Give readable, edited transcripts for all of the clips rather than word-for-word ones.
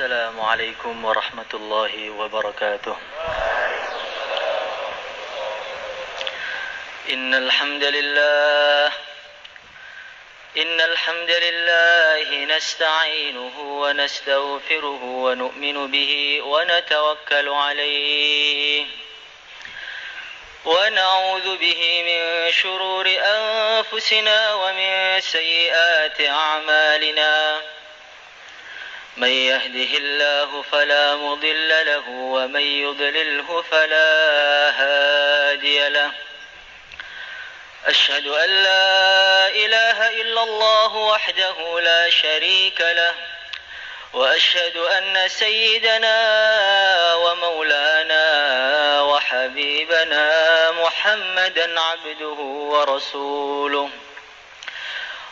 السلام عليكم ورحمة الله وبركاته. إن الحمد لله نستعينه ونستغفره ونؤمن به ونتوكل عليه ونعوذ به من شرور أنفسنا ومن سيئات أعمالنا. من يهده الله فلا مضل له ومن يضلله فلا هادي له. أشهد أن لا إله إلا الله وحده لا شريك له وأشهد أن سيدنا ومولانا وحبيبنا محمدا عبده ورسوله.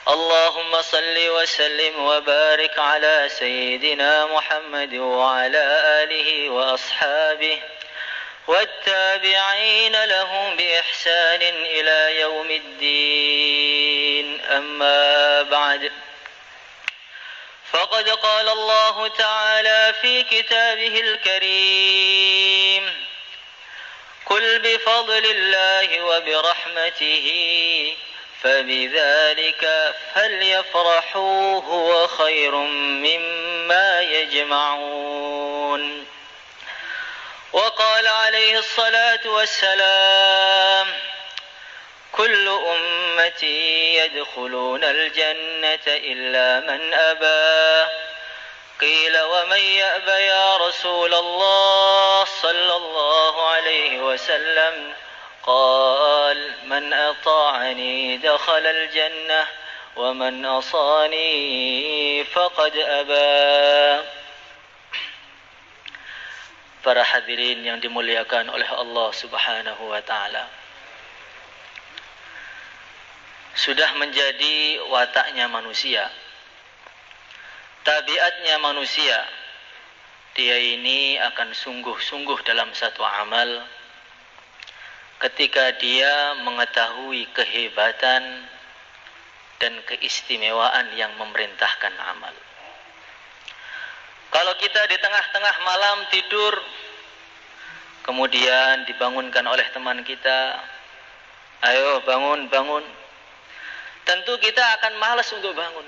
اللهم صل وسلم وبارك على سيدنا محمد وعلى آله وأصحابه والتابعين لهم بإحسان إلى يوم الدين. أما بعد، فقد قال الله تعالى في كتابه الكريم: قل بفضل الله وبرحمته فبذلك فليفرحوا هو خير مما يجمعون. وقال عليه الصلاة والسلام: كل أمتي يدخلون الجنة إلا من أبى. قيل ومن يأبى يا رسول الله صلى الله عليه وسلم؟ قال: من أطاعني دخل الجنة ومن عصاني فقد أبى. Para hadirin yang dimuliakan oleh Allah Subhanahu wa taala, sudah menjadi wataknya manusia, tabiatnya manusia, dia ini akan sungguh-sungguh dalam satu amal ketika dia mengetahui kehebatan dan keistimewaan yang memerintahkan amal. Kalau kita di tengah-tengah malam tidur, kemudian dibangunkan oleh teman kita, ayo bangun, bangun. Tentu kita akan malas untuk bangun.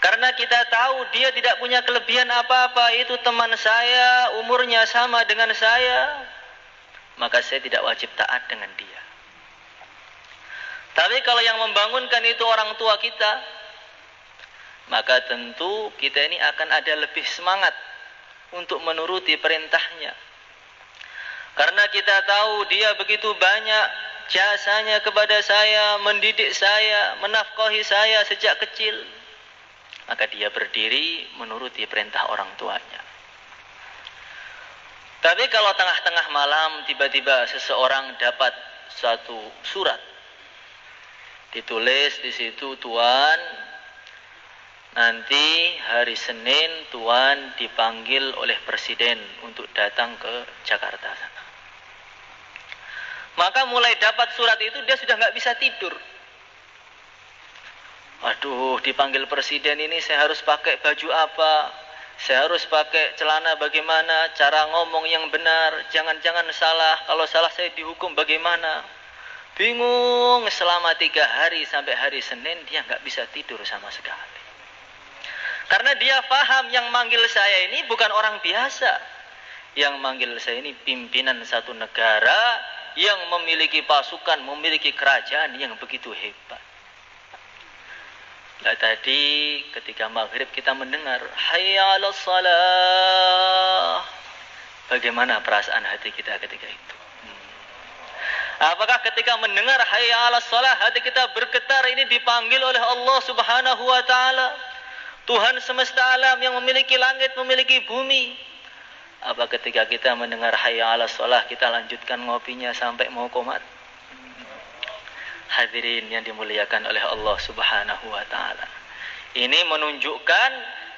Karena kita tahu dia tidak punya kelebihan apa-apa, itu teman saya, umurnya sama dengan saya, maka saya tidak wajib taat dengan dia. Tapi kalau yang membangunkan itu orang tua kita, maka tentu kita ini akan ada lebih semangat untuk menuruti perintahnya. Karena kita tahu dia begitu banyak jasanya kepada saya, mendidik saya, menafkahi saya sejak kecil. Maka dia berdiri menuruti perintah orang tuanya. Tapi kalau tengah-tengah malam tiba-tiba seseorang dapat suatu surat, ditulis di situ, Tuan, nanti hari Senin Tuan dipanggil oleh Presiden untuk datang ke Jakarta sana. Maka mulai dapat surat itu dia sudah nggak bisa tidur. Aduh, dipanggil Presiden ini saya harus pakai baju apa? Saya harus pakai celana bagaimana? Cara ngomong yang benar, jangan-jangan salah. Kalau salah saya dihukum bagaimana? Bingung selama 3 hari sampai hari Senin dia nggak bisa tidur sama sekali. Karena dia paham yang manggil saya ini bukan orang biasa. Yang manggil saya ini pimpinan satu negara yang memiliki pasukan, memiliki kerajaan yang begitu hebat. Nah, tadi ketika maghrib kita mendengar hayya 'alas shalah. Bagaimana perasaan hati kita ketika itu? Apakah ketika mendengar hayya 'alas shalah hati kita bergetar, ini dipanggil oleh Allah Subhanahu wa taala, Tuhan semesta alam yang memiliki langit, memiliki bumi? Apa ketika kita mendengar hayya 'alas shalah kita lanjutkan ngopinya sampai mau qomat? Hadirin yang dimuliakan oleh Allah Subhanahu wa taala, ini menunjukkan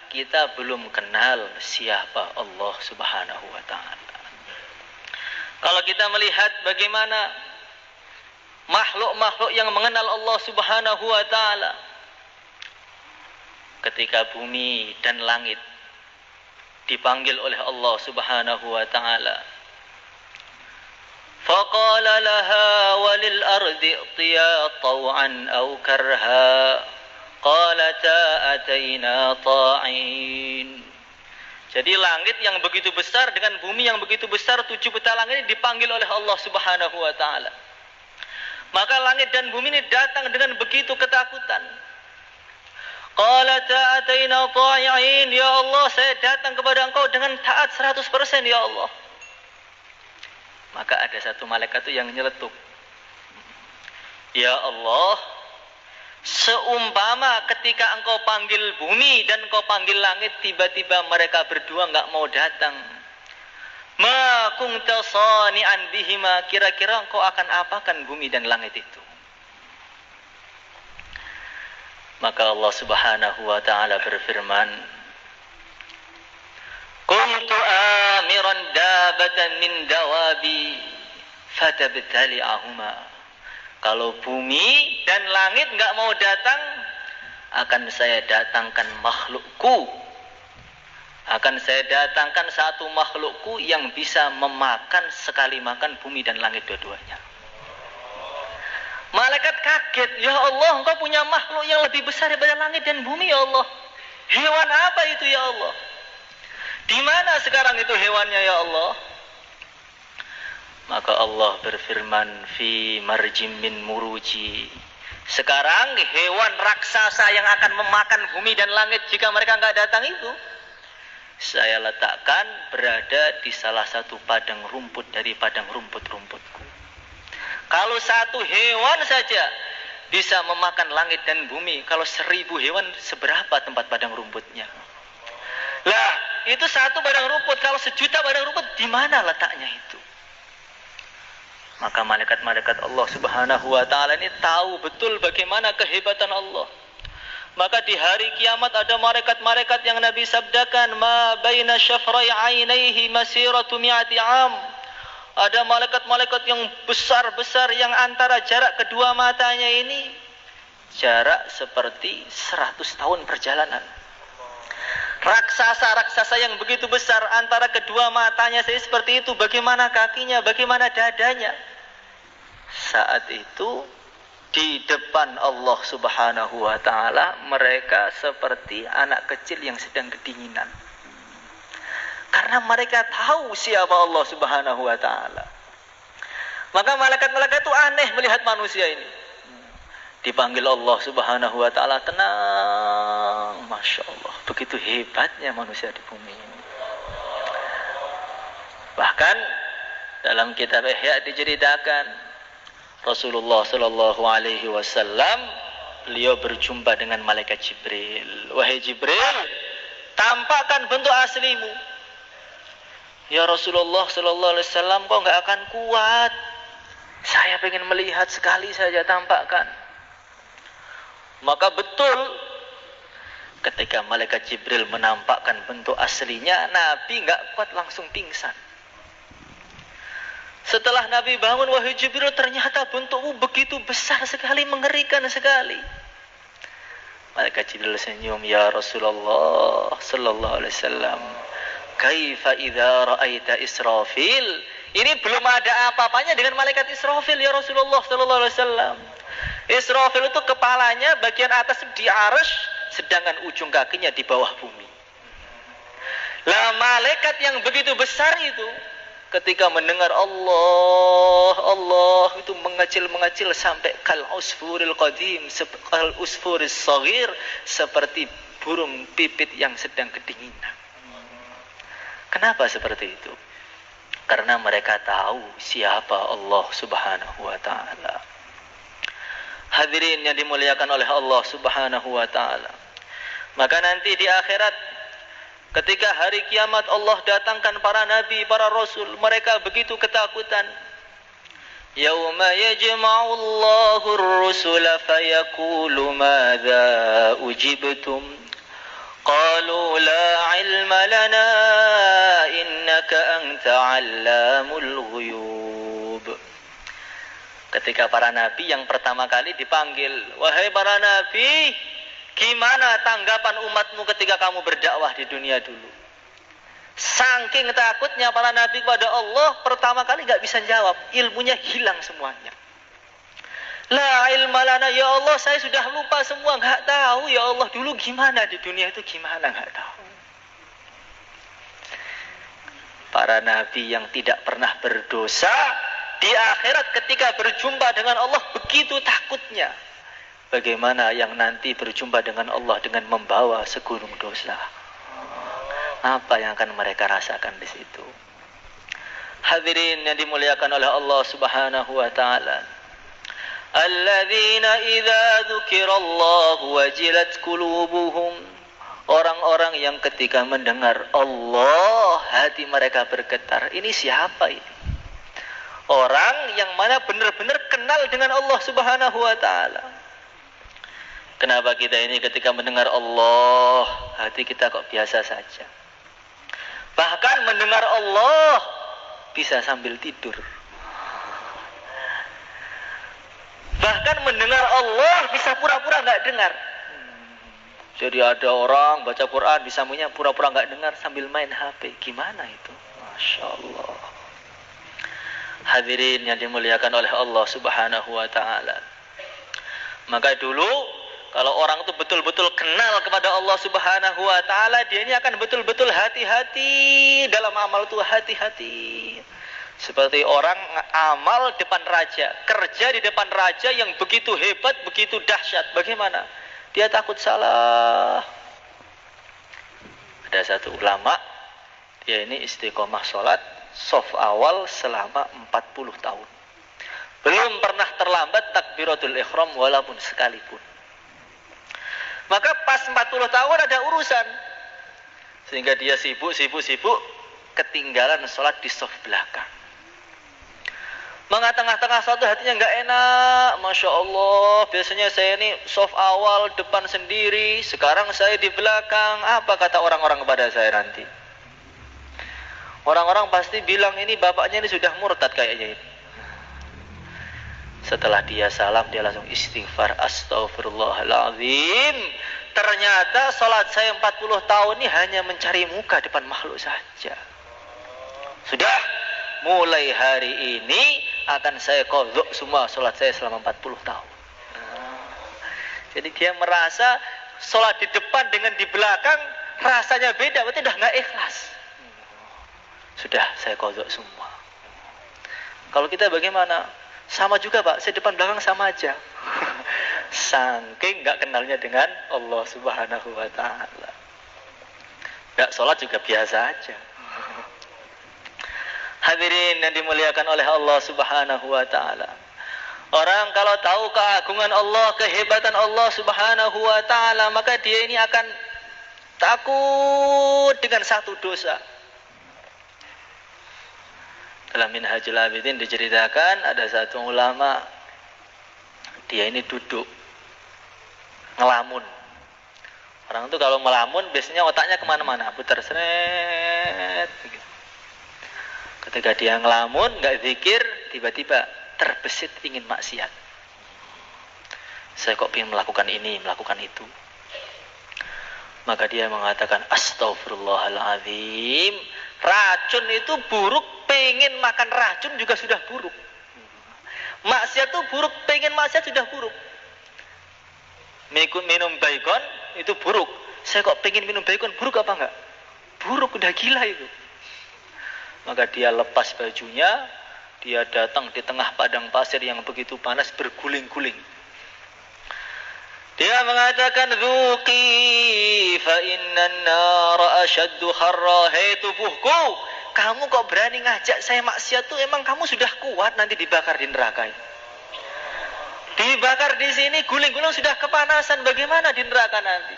kita belum kenal siapa Allah Subhanahu wa taala. Kalau kita melihat bagaimana makhluk-makhluk yang mengenal Allah Subhanahu wa taala, ketika bumi dan langit dipanggil oleh Allah Subhanahu wa taala. Faqala laha walil ardi itiya taw'an aw karha qalata ataina ta'in. Jadi langit yang begitu besar dengan bumi yang begitu besar, 7 peta langit ini dipanggil oleh Allah Subhanahu wa taala. Maka langit dan bumi ini datang dengan begitu ketakutan. Qalata ataina ta'in, ya Allah, saya datang kepada Engkau dengan taat 100% ya Allah. Maka ada satu malaikat itu yang nyeletuk. Ya Allah, seumpama ketika Engkau panggil bumi dan Engkau panggil langit, tiba-tiba mereka berdua enggak mau datang. Ma kunta sani'an bihima, kira-kira Engkau akan apakan bumi dan langit itu? Maka Allah Subhanahu wa taala berfirman, kuntu amiran dabatan min dawabi fatabtali'ahuma. Kalau bumi dan langit enggak mau datang, akan saya datangkan makhlukku. Akan saya datangkan satu makhlukku yang bisa memakan sekali makan bumi dan langit dua-duanya. Malaikat kaget, ya Allah, Engkau punya makhluk yang lebih besar daripada langit dan bumi ya Allah. Hewan apa itu ya Allah? Di mana sekarang itu hewannya ya Allah? Maka Allah berfirman, fi marjim min muruji. Sekarang hewan raksasa yang akan memakan bumi dan langit jika mereka enggak datang itu, saya letakkan berada di salah satu padang rumput dari padang rumput-rumputku. Kalau satu hewan saja bisa memakan langit dan bumi, kalau 1000 hewan seberapa tempat padang rumputnya? Lah, itu satu padang rumput, kalau 1.000.000 padang rumput, di mana letaknya itu? Maka malaikat-malaikat Allah Subhanahu wa taala ini tahu betul bagaimana kehebatan Allah. Maka di hari kiamat ada malaikat-malaikat yang Nabi sabdakan, ma baina syafrai ainaihi masiratu mi'ati am. Ada malaikat-malaikat yang besar-besar yang antara jarak kedua matanya ini jarak seperti 100 tahun perjalanan. Raksasa-raksasa yang begitu besar antara kedua matanya saya seperti itu, bagaimana kakinya, bagaimana dadanya. Saat itu di depan Allah Subhanahu wa taala mereka seperti anak kecil yang sedang kedinginan. Karena mereka tahu siapa Allah Subhanahu wa taala. Maka malaikat-malaikat itu aneh melihat manusia ini. Dipanggil Allah Subhanahu wa taala, tenang, Masya Allah, begitu hebatnya manusia di bumi ini. Bahkan dalam kitab Ihya diceritakan Rasulullah sallallahu alaihi wasallam beliau berjumpa dengan malaikat Jibril. Wahai Jibril, tampakkan bentuk aslimu. Ya Rasulullah sallallahu alaihi wasallam, kok enggak akan kuat? Saya ingin melihat sekali saja, tampakkan. Maka betul ketika malaikat Jibril menampakkan bentuk aslinya, Nabi enggak kuat, langsung pingsan. Setelah Nabi bangun, wahai Jibril, ternyata bentukmu begitu besar sekali, mengerikan sekali. Malaikat Jibril senyum, ya Rasulullah sallallahu alaihi wasallam, kaifa idza ra'aita Israfil? Ini belum ada apa-apanya dengan malaikat Israfil ya Rasulullah sallallahu alaihi wasallam. Israfil itu kepalanya bagian atas di arsy, sedangkan ujung kakinya di bawah bumi. Lah malaikat yang begitu besar itu ketika mendengar Allah itu mengecil-mengecil sampai kal usfuril qadim, kal usfuris shaghir, seperti burung pipit yang sedang kedinginan. Kenapa seperti itu? Karena mereka tahu siapa Allah Subhanahu wa taala. Hadirin yang dimuliakan oleh Allah Subhanahu wa taala. Maka nanti di akhirat ketika hari kiamat Allah datangkan para nabi, para rasul, mereka begitu ketakutan. Yauma yajma'u Allahu ar-rusula fayaqulu madza ujibtum? Qalu la ilma lana innaka anta 'allamul ghuyub. Ketika para nabi yang pertama kali dipanggil, wahai para nabi, gimana tanggapan umatmu ketika kamu berdakwah di dunia dulu? Saking takutnya para nabi kepada Allah, pertama kali nggak bisa jawab, ilmunya hilang semuanya. La ilma lana, ya Allah saya sudah lupa semua, nggak tahu ya Allah dulu gimana di dunia itu, gimana nggak tahu. Para nabi yang tidak pernah berdosa di akhirat ketika berjumpa dengan Allah begitu takutnya. Bagaimana yang nanti berjumpa dengan Allah dengan membawa segunung dosa? Apa yang akan mereka rasakan di situ? Hadirin yang dimuliakan oleh Allah Subhanahu wa taala. Alladzina idza dzukirallahu wajilat qulubuhum. Orang-orang yang ketika mendengar Allah hati mereka bergetar. Ini siapa ini? Orang yang mana benar-benar kenal dengan Allah Subhanahu wa taala. Kenapa kita ini ketika mendengar Allah hati kita kok biasa saja? Bahkan mendengar Allah bisa sambil tidur. Bahkan mendengar Allah bisa pura-pura nggak dengar. Jadi ada orang baca Quran bisa pura-pura nggak dengar sambil main HP. Gimana itu? Masya Allah. Hadirin yang dimuliakan oleh Allah Subhanahu wa taala. Maka dulu kalau orang itu betul-betul kenal kepada Allah Subhanahu wa taala, dia ini akan betul-betul hati-hati dalam amal itu, hati-hati. Seperti orang amal depan raja, kerja di depan raja yang begitu hebat, begitu dahsyat. Bagaimana? Dia takut salah. Ada satu ulama, dia ini istiqomah sholat, shaf awal selama 40 tahun. Belum pernah terlambat takbiratul ihram walaupun sekalipun. Maka pas 40 tahun ada urusan. Sehingga dia sibuk, ketinggalan sholat di shaf belakang. Maka tengah-tengah suatu hatinya nggak enak. Masya Allah, biasanya saya ini shaf awal depan sendiri, sekarang saya di belakang. Apa kata orang-orang kepada saya nanti? Orang-orang pasti bilang ini bapaknya ini sudah murtad kayaknya ini. Setelah dia salam, dia langsung istighfar, astaghfirullahaladzim. Ternyata sholat saya 40 tahun ini hanya mencari muka depan makhluk saja. Sudah, mulai hari ini akan saya qadha semua sholat saya selama 40 tahun. Jadi dia merasa sholat di depan dengan di belakang rasanya beda, berarti udah nggak ikhlas. Sudah, saya qadha semua. Kalau kita bagaimana? Sama juga Pak, saya depan belakang sama aja. Saking nggak kenalnya dengan Allah Subhanahu wa taala. Nggak sholat juga biasa aja. Hadirin yang dimuliakan oleh Allah Subhanahu wa taala. Orang kalau tahu keagungan Allah, kehebatan Allah Subhanahu wa taala, maka dia ini akan takut dengan satu dosa. Dalam Minhajul Abidin diceritakan ada satu ulama, dia ini duduk ngelamun. Orang itu kalau melamun biasanya otaknya kemana-mana, putar seret gitu. Ketika dia ngelamun, nggak zikir, tiba-tiba terbesit ingin maksiat. Saya kok ingin melakukan ini, melakukan itu. Maka dia mengatakan astaghfirullahaladzim. Racun itu buruk, pengen makan racun juga sudah buruk. Maksiat itu buruk, pengen maksiat sudah buruk. Minum baikon itu buruk. Saya kok pengen minum baikon, buruk apa enggak? Buruk, udah gila itu. Maka dia lepas bajunya, dia datang di tengah padang pasir yang begitu panas, berguling-guling. Dia mengatakan, "Dzuqi fa innan nara ashaddu harra." Hei tubuhku, kamu kok berani ngajak saya maksiat tuh, emang kamu sudah kuat nanti dibakar di neraka ini. Dibakar di sini, guling-guling sudah kepanasan, bagaimana di neraka nanti?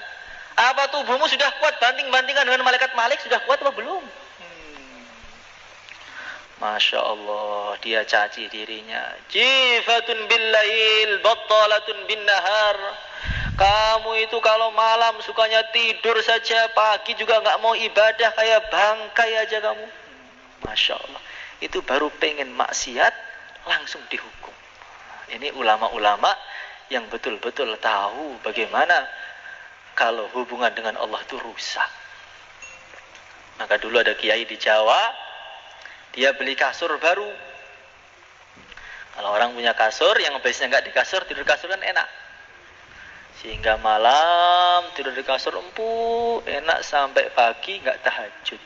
Apa tubuhmu sudah kuat banting-bantingan dengan malaikat Malik, sudah kuat apa belum? Masya Allah, dia caci dirinya. Jifatun billail, battalatun bin nahar. Kamu itu kalau malam sukanya tidur saja, pagi juga nggak mau ibadah, kayak bangkai aja kamu. Masya Allah, itu baru pengen maksiat langsung dihukum. Ini ulama-ulama yang betul-betul tahu bagaimana kalau hubungan dengan Allah itu rusak. Maka dulu ada kiai di Jawa, dia beli kasur baru. Kalau orang punya kasur, yang biasanya nggak di kasur, tidur di kasur kan enak. Sehingga malam tidur di kasur empuk, enak sampai pagi nggak tahajud.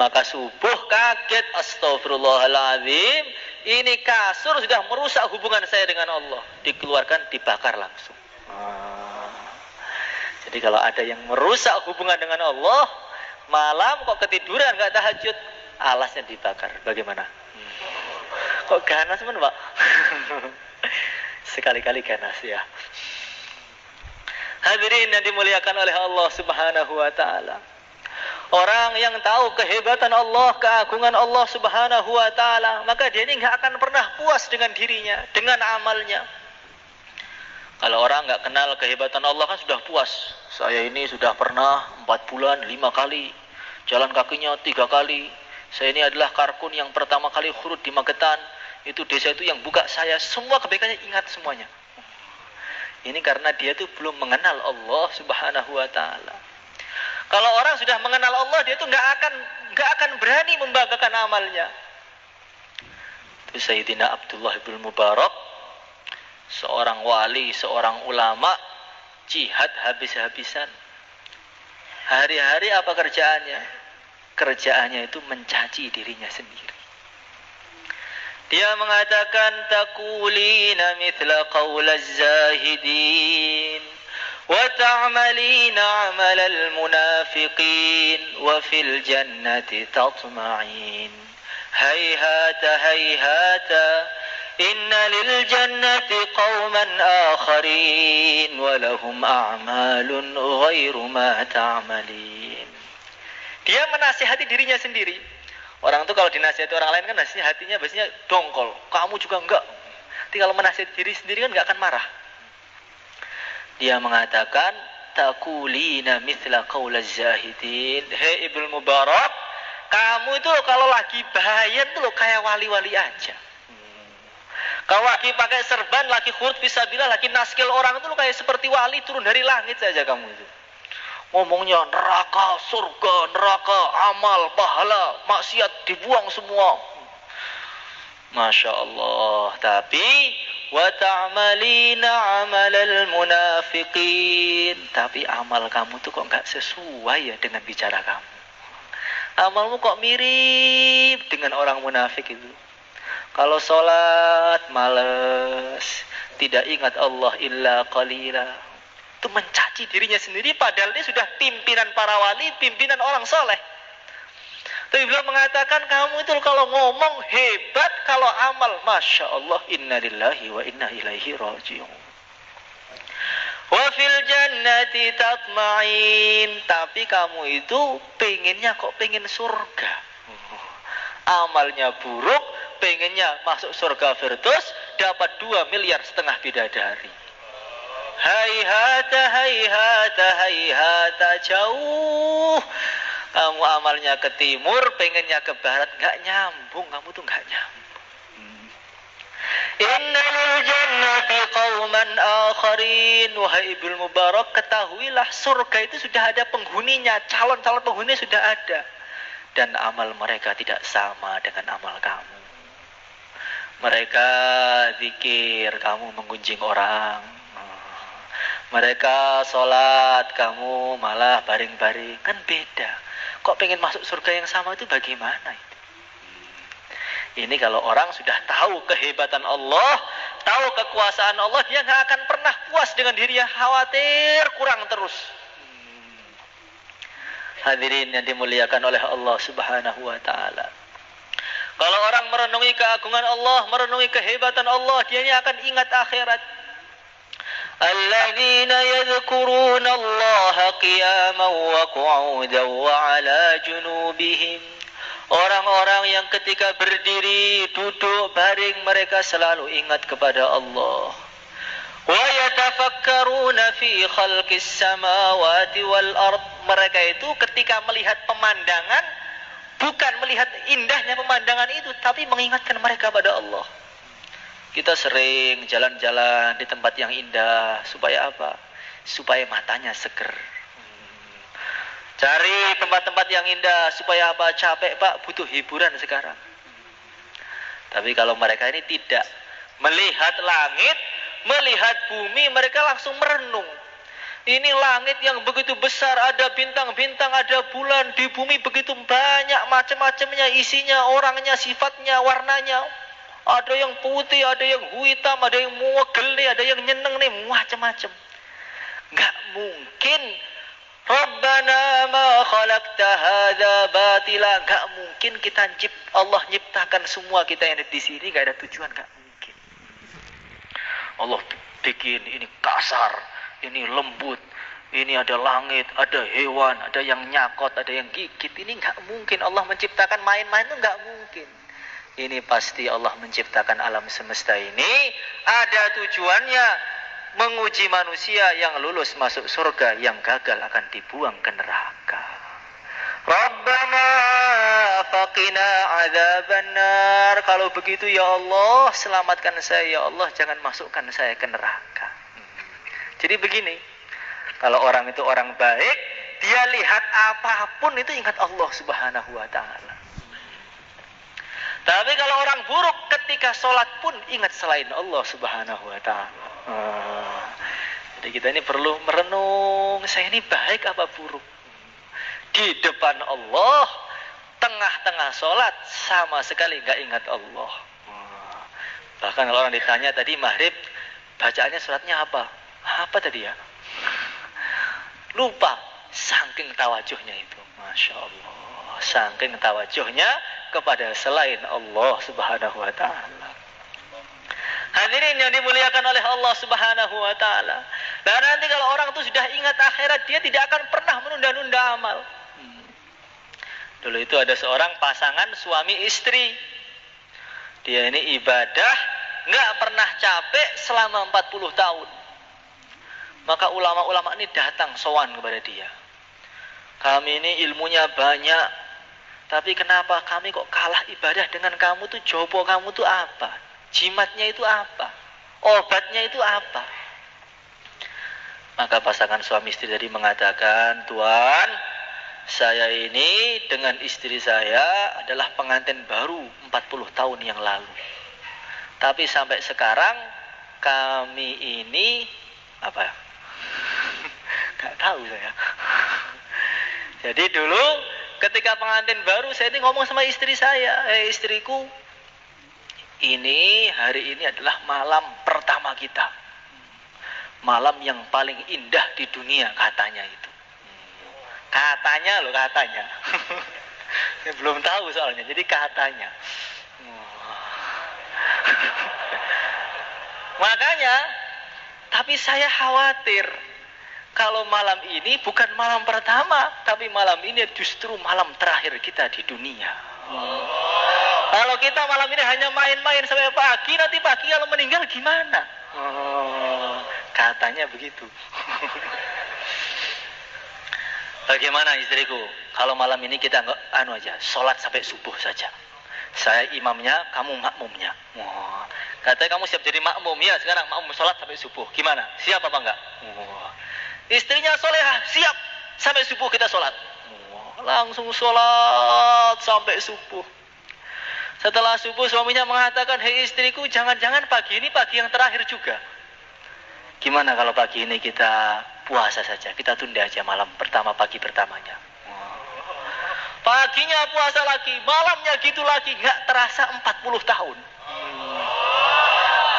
Maka subuh kaget, astagfirullahaladzim, ini kasur sudah merusak hubungan saya dengan Allah. Dikeluarkan, dibakar langsung. Jadi kalau ada yang merusak hubungan dengan Allah, malam kok ketiduran nggak tahajud, alasnya dibakar. Bagaimana? Kok ganas men, Pak? Sekali-kali ganas ya. Hadirin yang dimuliakan oleh Allah Subhanahu wa taala. Orang yang tahu kehebatan Allah, keagungan Allah Subhanahu wa taala, maka dia ini nggak akan pernah puas dengan dirinya, dengan amalnya. Kalau orang nggak kenal kehebatan Allah kan sudah puas. Saya ini sudah pernah 4 bulan 5 kali, jalan kakinya 3 kali. Saya ini adalah karkun yang pertama kali khurut di Magetan. Itu desa itu yang buka saya, semua kebaikannya ingat semuanya. Ini karena dia itu belum mengenal Allah Subhanahu wa taala. Kalau orang sudah mengenal Allah, dia itu nggak akan berani membanggakan amalnya. Itu Sayyidina Abdullah bin Mubarak, seorang wali, seorang ulama, jihad habis-habisan. Hari-hari apa kerjaannya? Kerjaannya itu mencaci dirinya sendiri. Dia mengatakan, taqulina mithla qaulaz zahidin wa ta'malina 'amalal munafiqin wa fil jannati tatma'in. Hayhata hayhata inna lil jannati qauman akharin wa lahum a'malun ghairu ma ta'malin. Dia menasihati dirinya sendiri. Orang itu kalau dinasihati orang lain kan hatinya biasanya dongkol. Kamu juga enggak. Tapi kalau menasihati diri sendiri kan enggak akan marah. Dia mengatakan, taqulina mithla qaulaz zahidin. Hei Ibnu Mubarak, kamu itu kalau lagi bahaya tuh kayak wali-wali aja. Kalau lagi pakai serban, lagi khurut fisabilillah, lagi naskil orang itu kayak seperti wali turun dari langit saja kamu itu. Ngomongnya neraka, surga, neraka, amal, pahala, maksiat dibuang semua. Masya Allah. Tapi wa ta'malina 'amalal munafiqin. Tapi amal kamu tuh kok nggak sesuai ya dengan bicara kamu. Amalmu kok mirip dengan orang munafik itu. Kalau sholat males, tidak ingat Allah illa qalila. Itu mencaci dirinya sendiri, padahal dia sudah pimpinan para wali, pimpinan orang soleh. Tapi beliau mengatakan, kamu itu kalau ngomong hebat, kalau amal, Masya Allah, inna lillahi wa inna ilaihi raji'un. Wa fil jannati tatma'in. Tapi kamu itu pengennya kok pengen surga. Amalnya buruk, pengennya masuk surga Firdaus, dapat 2,5 miliar bidadari. Hayhata hayhata hayhata, jauh. Kamu amalnya ke timur, pengennya ke barat, nggak nyambung. Kamu tuh nggak nyambung. Innal jannati qauman akharin. Wahai Ibnu Mubarak, ketahuilah surga itu sudah ada penghuninya, calon-calon penghuni sudah ada. Dan amal mereka tidak sama dengan amal kamu. Mereka zikir, kamu menggunjing orang. Mereka sholat, kamu malah baring-baring. Kan beda. Kok pengen masuk surga yang sama itu bagaimana itu? Ini kalau orang sudah tahu kehebatan Allah, tahu kekuasaan Allah, dia nggak akan pernah puas dengan dirinya, khawatir kurang terus. Hadirin yang dimuliakan oleh Allah Subhanahu wa taala. Kalau orang merenungi keagungan Allah, merenungi kehebatan Allah, dia akan ingat akhirat. Alladzina yadhkuruna Allah qiyaman wa qu'udan wa 'ala junubihim. Orang-orang yang ketika berdiri, duduk, baring, mereka selalu ingat kepada Allah. Wa yatafakkaruna fi khalqis samawati wal ard. Mereka itu ketika melihat pemandangan, bukan melihat indahnya pemandangan itu, tapi mengingatkan mereka pada Allah. Kita sering jalan-jalan di tempat yang indah. Supaya apa? Supaya matanya seger. Cari tempat-tempat yang indah supaya apa? Capek Pak, butuh hiburan sekarang. Tapi kalau mereka ini tidak melihat langit, melihat bumi, mereka langsung merenung. Ini langit yang begitu besar, ada bintang-bintang, ada bulan, di bumi begitu banyak macam-macamnya, isinya, orangnya, sifatnya, warnanya. Ada yang putih, ada yang hitam, ada yang muegel nih, ada yang nyeneng nih, macam-macam. Enggak mungkin Rabbana ma khalaqta hadza batila, enggak mungkin Allah nyiptakan semua kita yang ada di sini enggak ada tujuan, enggak mungkin. Allah bikin ini kasar, ini lembut, ini ada langit, ada hewan, ada yang nyakot, ada yang gigit. Ini enggak mungkin Allah menciptakan main-main, itu enggak mungkin. Ini pasti Allah menciptakan alam semesta ini ada tujuannya, menguji manusia yang lulus masuk surga, yang gagal akan dibuang ke neraka. Rabbana faqina adzabannar. Kalau begitu ya Allah, selamatkan saya ya Allah, jangan masukkan saya ke neraka. Jadi begini, kalau orang itu orang baik, dia lihat apapun itu ingat Allah Subhanahu wa taala. Tapi kalau orang buruk, ketika sholat pun ingat selain Allah Subhanahu wa taala. Jadi kita ini perlu merenung, saya ini baik apa buruk. Di depan Allah, tengah-tengah sholat, sama sekali nggak ingat Allah. Bahkan kalau orang ditanya tadi maghrib, bacaannya sholatnya apa? Apa tadi ya? Lupa, saking tawajuhnya itu. Masya Allah, saking tawajuhnya kepada selain Allah Subhanahu wa ta'ala. Hadirin yang dimuliakan oleh Allah Subhanahu wa taala. Dan nanti kalau orang itu sudah ingat akhirat, dia tidak akan pernah menunda-nunda amal. Dulu itu ada seorang pasangan suami istri. Dia ini ibadah nggak pernah capek selama 40 tahun. Maka ulama-ulama ini datang sowan kepada dia. Kami ini ilmunya banyak, tapi kenapa kami kok kalah ibadah dengan kamu tuh? Jopo kamu tuh apa? Jimatnya itu apa? Obatnya itu apa? Maka pasangan suami istri tadi mengatakan, Tuan, saya ini dengan istri saya adalah pengantin baru 40 tahun yang lalu. Tapi sampai sekarang kami ini apa? Gak tahu saya. Jadi dulu ketika pengantin baru saya ini ngomong sama istri saya, istriku, ini hari ini adalah malam pertama kita, malam yang paling indah di dunia katanya itu. Katanya loh, katanya. Saya belum tahu soalnya, jadi katanya. Makanya, tapi saya khawatir kalau malam ini bukan malam pertama, tapi malam ini justru malam terakhir kita di dunia. Kalau kita malam ini hanya main-main sampai pagi, nanti pagi kalau meninggal gimana? Katanya begitu. Bagaimana istriku? Kalau malam ini kita nggak aja, sholat sampai subuh saja. Saya imamnya, kamu makmumnya. Katanya kamu siap jadi makmum ya? Sekarang makmum sholat sampai subuh. Gimana? Siap apa enggak? Istrinya solehah, siap sampai subuh kita sholat. Langsung sholat sampai subuh. Setelah subuh suaminya mengatakan, hei istriku, jangan-jangan pagi ini pagi yang terakhir juga. Gimana kalau pagi ini kita puasa saja, kita tunda aja malam pertama, pagi pertamanya. Paginya puasa lagi, malamnya gitu lagi, gak terasa 40 tahun.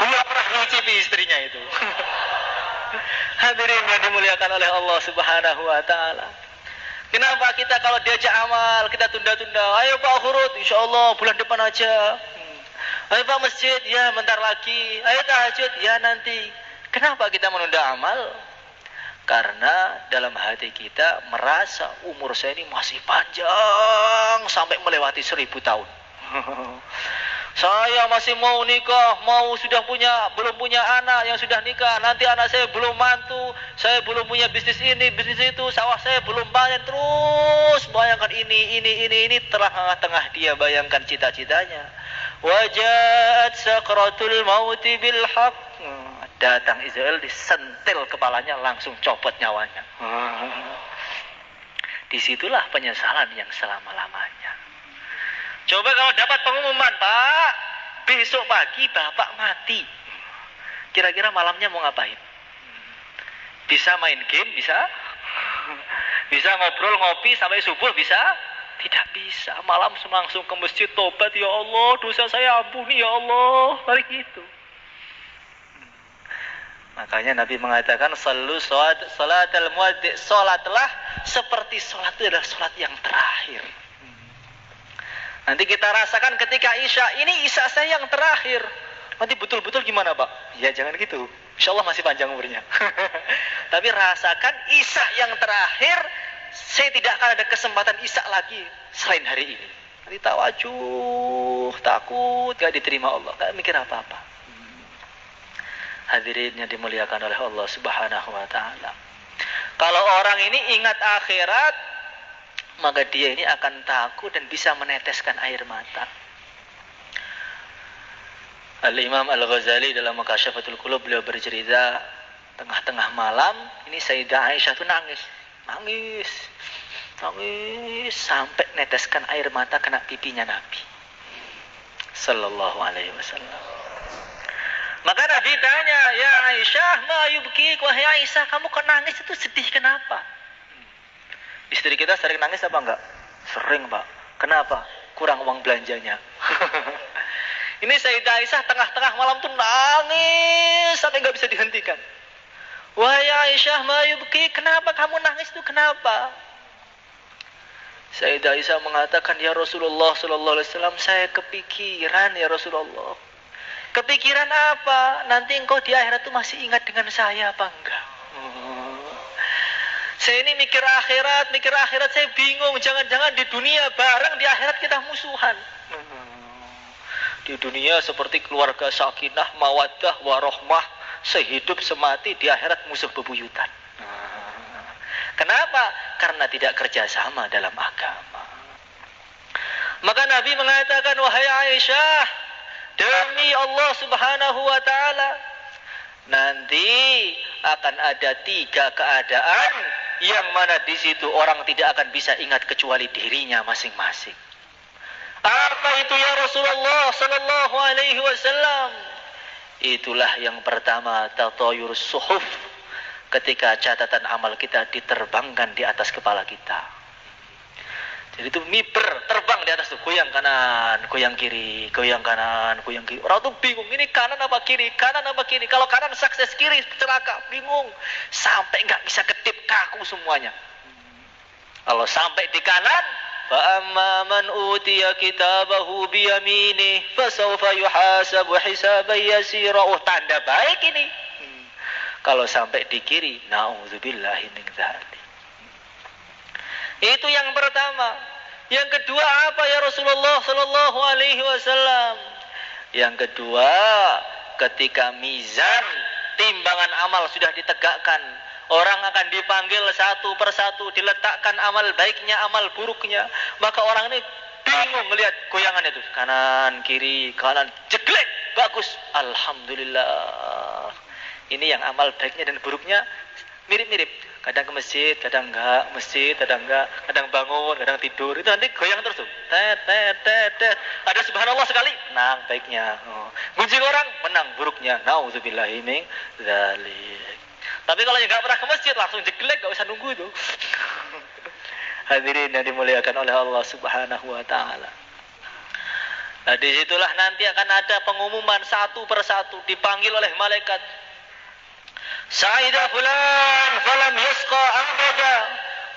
Belum pernah mencicipi istrinya itu. Hadirin yang dimuliakan oleh Allah Subhanahu wa ta'ala. Kenapa kita kalau diajak amal kita tunda-tunda? Ayo Pak Khurud, insya Allah bulan depan aja. Ayo Pak masjid, ya bentar lagi. Ayo tahajud, ya nanti. Kenapa kita menunda amal? Karena dalam hati kita merasa umur saya ini masih panjang sampai melewati 1000 tahun. Saya masih mau nikah, belum punya anak yang sudah nikah. Nanti anak saya belum mantu, saya belum punya bisnis ini, bisnis itu, sawah saya belum panen. Terus bayangkan ini tengah-tengah dia bayangkan cita-citanya. Wajat sakratul mauti bil haq. Datang Israel, disentil kepalanya, langsung copot nyawanya. Disitulah penyesalan yang selama-lamanya. Coba kalau dapat pengumuman, Pak, besok pagi Bapak mati. Kira-kira malamnya mau ngapain? Bisa main game, bisa? Bisa ngobrol, ngopi sampai subuh, bisa? Tidak bisa. Malam langsung ke masjid, tobat, ya Allah, dosa saya ampuni, ya Allah. Mari gitu. Makanya Nabi mengatakan, Sallu salatal muaddi', salatlah seperti salat itu adalah salat yang terakhir. Nanti kita rasakan ketika Isya, ini Isya saya yang terakhir. Nanti betul-betul gimana, Pak? Ya jangan gitu. Insya Allah masih panjang umurnya. Tapi rasakan Isya yang terakhir, saya tidak akan ada kesempatan Isya lagi selain hari ini. Nanti tawajuh, takut, gak diterima Allah. Gak mikir apa-apa. Hadirin yang dimuliakan oleh Allah Subhanahu wa ta'ala. Kalau orang ini ingat akhirat, maka dia ini akan takut dan bisa meneteskan air mata. Al-Imam Al-Ghazali dalam Mukasyafatul Qulub beliau bercerita, tengah-tengah malam ini Sayyidah Aisyah tuh nangis sampai neteskan air mata kena pipinya Nabi sallallahu alaihi wasallam. Maka Nabi tanya, "Ya Aisyah, ma yubki? Wahai Aisyah, kamu kok nangis itu sedih kenapa?" Istri kita sering nangis apa enggak? Sering, Pak. Kenapa? Kurang uang belanjanya. Ini Sayyidah Aisyah tengah-tengah malam tuh nangis sampai enggak bisa dihentikan. Wahai Aisyah, ma yubki? Kenapa kamu nangis itu kenapa? Sayyidah Aisyah mengatakan, "Ya Rasulullah sallallahu alaihi wasallam, saya kepikiran ya Rasulullah." Kepikiran apa? Nanti engkau di akhirat itu masih ingat dengan saya apa enggak? Saya ini mikir akhirat saya bingung. Jangan-jangan di dunia bareng, di akhirat kita musuhan. Di dunia seperti keluarga sakinah, mawaddah, warohmah, sehidup semati, di akhirat musuh bebuyutan. Kenapa? Karena tidak kerjasama dalam agama. Maka Nabi mengatakan, wahai Aisyah, demi Allah Subhanahu wa ta'ala, nanti akan ada 3 keadaan yang mana di situ orang tidak akan bisa ingat kecuali dirinya masing-masing. Apa itu ya Rasulullah sallallahu alaihi wasallam? Itulah yang pertama, tatayurus suhuf, ketika catatan amal kita diterbangkan di atas kepala kita. Jadi itu miber, terbang di atas tuh, goyang kanan, goyang kiri, goyang kanan, goyang kiri. Orang tuh bingung, ini kanan apa kiri, kanan apa kiri. Kalau kanan sukses, kiri celaka, bingung. Sampai nggak bisa kedip, kaku semuanya. Kalau sampai di kanan, فَأَمَّا مَنْ أُوتِيَ كِتَابَهُ بِيَمِينِهِ فَسَوْفَ يُحَاسَبُ حِسَابًا يَسِيرًا. Oh, tanda baik ini. Kalau sampai di kiri, na'udzubillahi min dzalik. Itu yang pertama. Yang kedua apa ya Rasulullah sallallahu alaihi wasallam? Yang kedua, ketika mizan timbangan amal sudah ditegakkan, orang akan dipanggil satu persatu, diletakkan amal baiknya, amal buruknya. Maka orang ini bingung melihat goyangan itu, kanan kiri, kanan jeglek, bagus, alhamdulillah. Ini yang amal baiknya dan buruknya mirip-mirip. Kadang ke masjid, kadang enggak, masjid, kadang enggak, kadang bangun, kadang tidur. Itu nanti goyang terus tuh. Tet. Ada subhanallah sekali, menang baiknya. Gunjing orang, menang buruknya. Nauzubillahi min dzalik. Tapi kalau yang enggak pernah ke masjid, langsung jeglek, enggak usah nunggu itu. Hadirin yang dimuliakan oleh Allah Subhanahu wa taala. Nah, disitulah nanti akan ada pengumuman satu persatu, dipanggil oleh malaikat. Sa'ida fulan falam yasqa abada.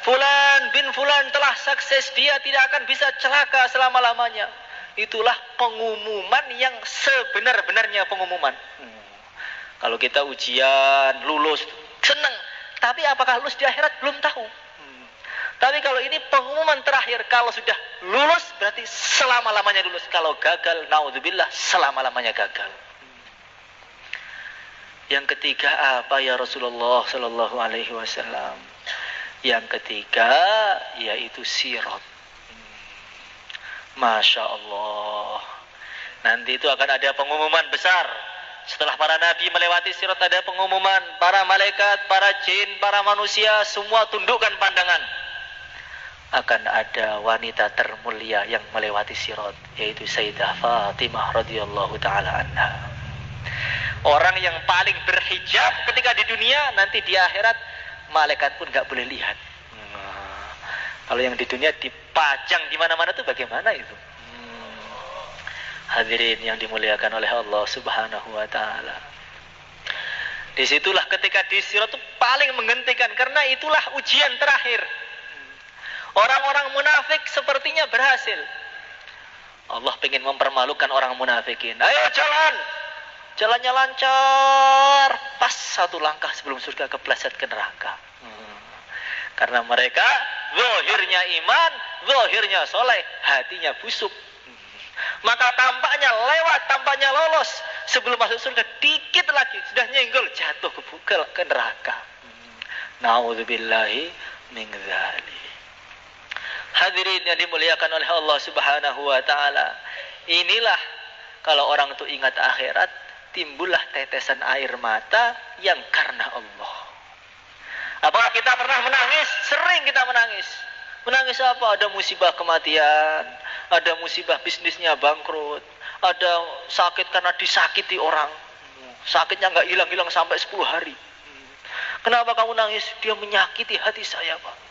Fulan bin fulan telah sukses, dia tidak akan bisa celaka selama-lamanya. Itulah pengumuman yang sebenar-benarnya pengumuman. Kalau kita ujian, lulus, senang. Tapi apakah lulus di akhirat? Belum tahu. Tapi kalau ini pengumuman terakhir, kalau sudah lulus berarti selama-lamanya lulus. Kalau gagal, naudzubillah, selama-lamanya gagal. Yang ketiga apa ya Rasulullah sallallahu alaihi wasallam? Yang ketiga yaitu sirat. Masya Allah. Nanti itu akan ada pengumuman besar. Setelah para nabi melewati sirat, ada pengumuman. Para malaikat, para jin, para manusia semua tundukkan pandangan. akan ada wanita termulia yang melewati sirat, yaitu Sayyidah Fatimah radhiyallahu taala anha. Orang yang paling berhijab ketika di dunia, nanti di akhirat malaikat pun nggak boleh lihat. Kalau yang di dunia dipajang di mana-mana itu bagaimana itu? Hadirin yang dimuliakan oleh Allah Subhanahu wa taala. Disitulah ketika di sirat itu paling menghentikan, karena itulah ujian terakhir. Orang-orang munafik sepertinya berhasil. Allah ingin mempermalukan orang munafikin. Ayo jalan. Jalannya lancar. Pas satu langkah sebelum surga kepleset ke neraka. Karena mereka zahirnya iman, zahirnya soleh, hatinya busuk. Maka tampaknya lewat, tampaknya lolos. Sebelum masuk surga dikit lagi sudah nyenggol, jatuh ke neraka. Na'udzubillahi min dzalik. Hadirin yang dimuliakan oleh Allah Subhanahu wa taala. Inilah kalau orang itu ingat akhirat, timbullah tetesan air mata yang karena Allah. Apakah kita pernah menangis? Sering kita menangis. Menangis apa? Ada musibah kematian, ada musibah bisnisnya bangkrut, ada sakit karena disakiti orang. Sakitnya nggak hilang-hilang sampai 10 hari. Kenapa kamu nangis? Dia menyakiti hati saya, Pak.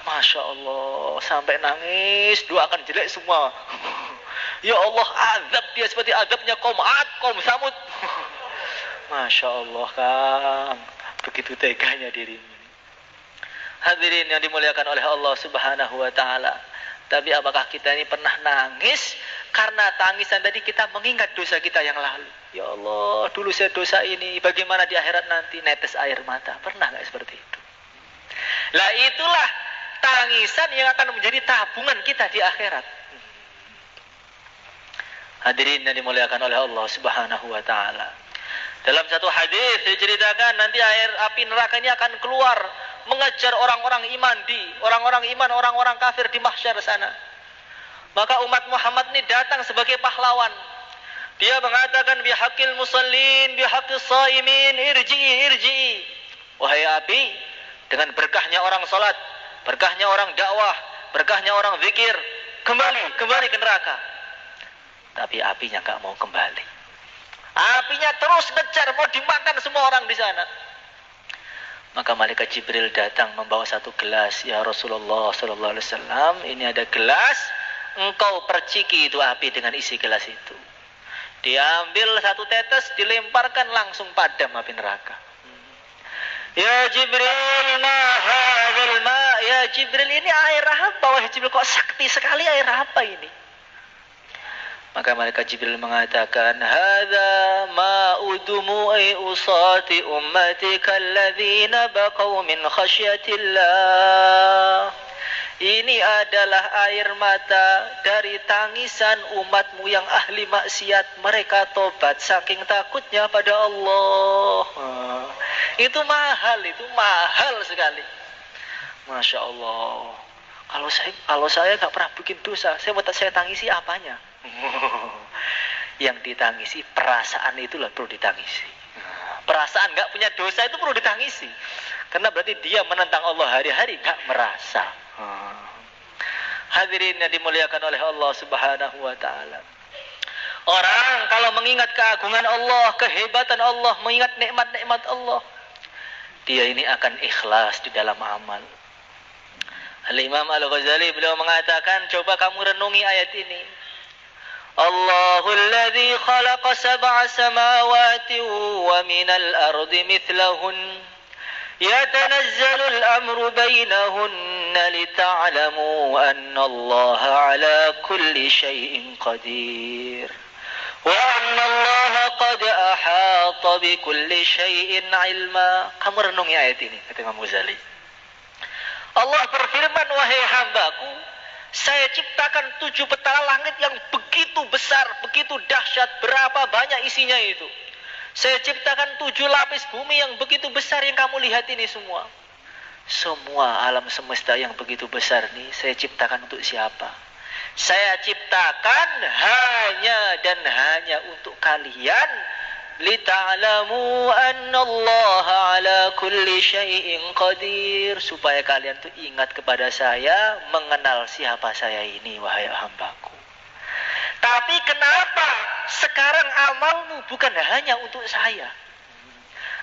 Masya Allah, sampai nangis, doakan jelek semua. Ya Allah, azab dia seperti azabnya kaum Ad, kaum Samud. Masya Allah, Kang, begitu teganya dirimu. Hadirin yang dimuliakan oleh Allah Subhanahu wa taala. Tapi apakah kita ini pernah nangis karena tangisan tadi kita mengingat dosa kita yang lalu? Ya Allah, dulu saya dosa ini, bagaimana di akhirat nanti? Netes air mata. Pernah nggak seperti itu? Lah itulah tangisan yang akan menjadi tabungan kita di akhirat. Hadirin yang dimuliakan oleh Allah Subhanahu wa taala. Dalam satu hadis diceritakan nanti air api neraka ini akan keluar mengejar orang-orang iman orang-orang kafir di mahsyar sana. Maka umat Muhammad ini datang sebagai pahlawan. Dia mengatakan bihaqqil musallin, bihaqqis shaimin, irji'i. Wahai api, dengan berkahnya orang salat, berkahnya orang dakwah, berkahnya orang zikir, kembali ke neraka. Tapi apinya enggak mau kembali. Apinya terus ngejar, mau dimakan semua orang di sana. Maka malaikat Jibril datang membawa satu gelas. Ya Rasulullah sallallahu alaihi wasallam, ini ada gelas, engkau perciki itu api dengan isi gelas itu. Diambil satu tetes, dilemparkan, langsung padam api neraka. Ya Jibril, ma hadzal ma? Ya Jibril, ini air apa? Wahai Jibril, kok sakti sekali air apa ini? Maka malaikat Jibril mengatakan, hadza ma'u dumu'i usati ummatika alladzina baqaw min khasyatillah. Ini adalah air mata dari tangisan umatmu yang ahli maksiat. Mereka tobat saking takutnya pada Allah. Itu mahal sekali. Masya Allah. Kalau saya nggak pernah bikin dosa, saya tangisi apanya? Yang ditangisi perasaan itulah perlu ditangisi. Perasaan nggak punya dosa itu perlu ditangisi, karena berarti dia menentang Allah hari-hari nggak merasa. Hadirin yang dimuliakan oleh Allah Subhanahu wa taala. Orang kalau mengingat keagungan Allah, kehebatan Allah, mengingat nikmat-nikmat Allah, dia ini akan ikhlas di dalam amal. Al-Imam Al-Ghazali beliau mengatakan, coba kamu renungi ayat ini. Allahul ladzi khalaqa sab'a samawati wa minal ardi mithlahun yatanazzalu al-amru bainahunna lita'lamu anna Allah ala kulli syai'in qadir wa anna Allah qad ahata bi kulli syai'in ilma. Kamu renungi ayat ini, kata Imam Ghazali. Allah berfirman, wahai hambaku, saya ciptakan 7 petala langit yang begitu besar, begitu dahsyat, berapa banyak isinya itu. Saya ciptakan 7 lapis bumi yang begitu besar yang kamu lihat ini semua. Semua alam semesta yang begitu besar ini saya ciptakan untuk siapa? Saya ciptakan hanya dan hanya untuk kalian lita'lamu anna Allah ala kulli syai'in qadir, supaya kalian tuh ingat kepada saya, mengenal siapa saya ini, wahai hambaku. Tapi kenapa sekarang amalmu bukan hanya untuk saya?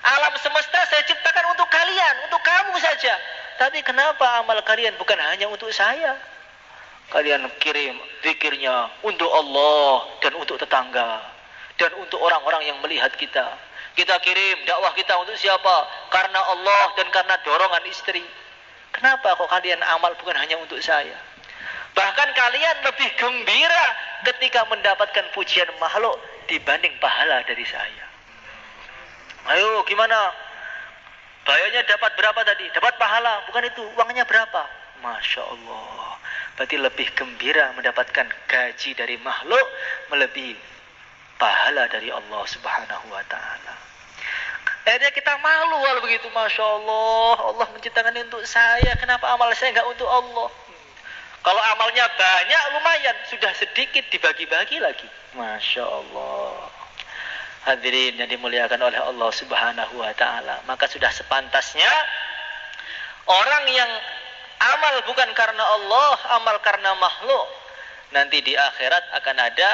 Alam semesta saya ciptakan untuk kalian, untuk kamu saja. Tapi kenapa amal kalian bukan hanya untuk saya? Kalian kirim zikirnya untuk Allah dan untuk tetangga dan untuk orang-orang yang melihat kita. Kita kirim dakwah kita untuk siapa? Karena Allah dan karena dorongan istri. Kenapa kok kalian amal bukan hanya untuk saya? Bahkan kalian lebih gembira ketika mendapatkan pujian makhluk dibanding pahala dari saya. Ayo gimana? Bayarnya dapat berapa tadi? Dapat pahala, bukan itu. Uangnya berapa? Masya Allah. Berarti lebih gembira mendapatkan gaji dari makhluk melebihi pahala dari Allah Subhanahu wa ta'ala. Akhirnya kita malu kalau begitu. Masya Allah, Allah menciptakan ini untuk saya, kenapa amal saya enggak untuk Allah? Kalau amalnya banyak lumayan, sudah sedikit dibagi-bagi lagi. Masya Allah. Hadirin yang dimuliakan oleh Allah Subhanahu wa ta'ala, maka sudah sepantasnya orang yang amal bukan karena Allah, amal karena makhluk, nanti di akhirat akan ada,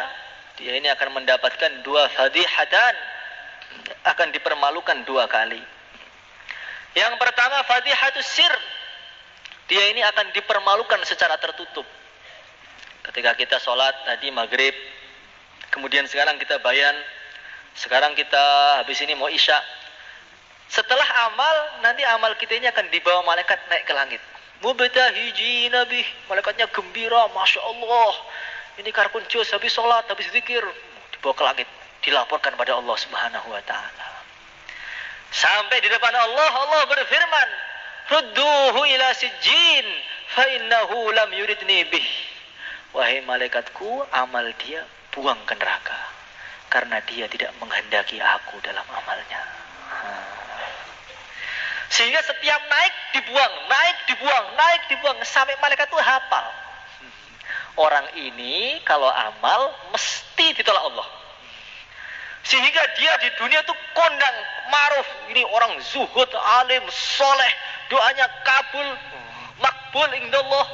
dia ini akan mendapatkan dua fadihatan, akan dipermalukan dua kali. Yang pertama fadihatus sir, dia ini akan dipermalukan secara tertutup. Ketika kita sholat tadi maghrib, kemudian sekarang kita bayan, sekarang kita habis ini mau isya. Setelah amal, nanti amal kita ini akan dibawa malaikat naik ke langit. Mubtahiji nabi, malaikatnya gembira, masya Allah. Ini karpun jus habis sholat, habis zikir, dibawa ke langit, dilaporkan pada Allah Subhanahu wa ta'ala. Sampai di depan Allah, Allah berfirman, rudduhu ila sijjin fa innahu lam yuridni bih. Wahai malaikatku, amal dia buang ke neraka, karena dia tidak menghendaki aku dalam amalnya. Sehingga setiap naik dibuang, naik dibuang, naik dibuang, sampai malaikat itu hafal. Orang ini kalau amal mesti ditolak Allah. Sehingga dia di dunia itu kondang, ma'ruf, ini orang zuhud, alim, soleh, doanya kabul, makbul indallah.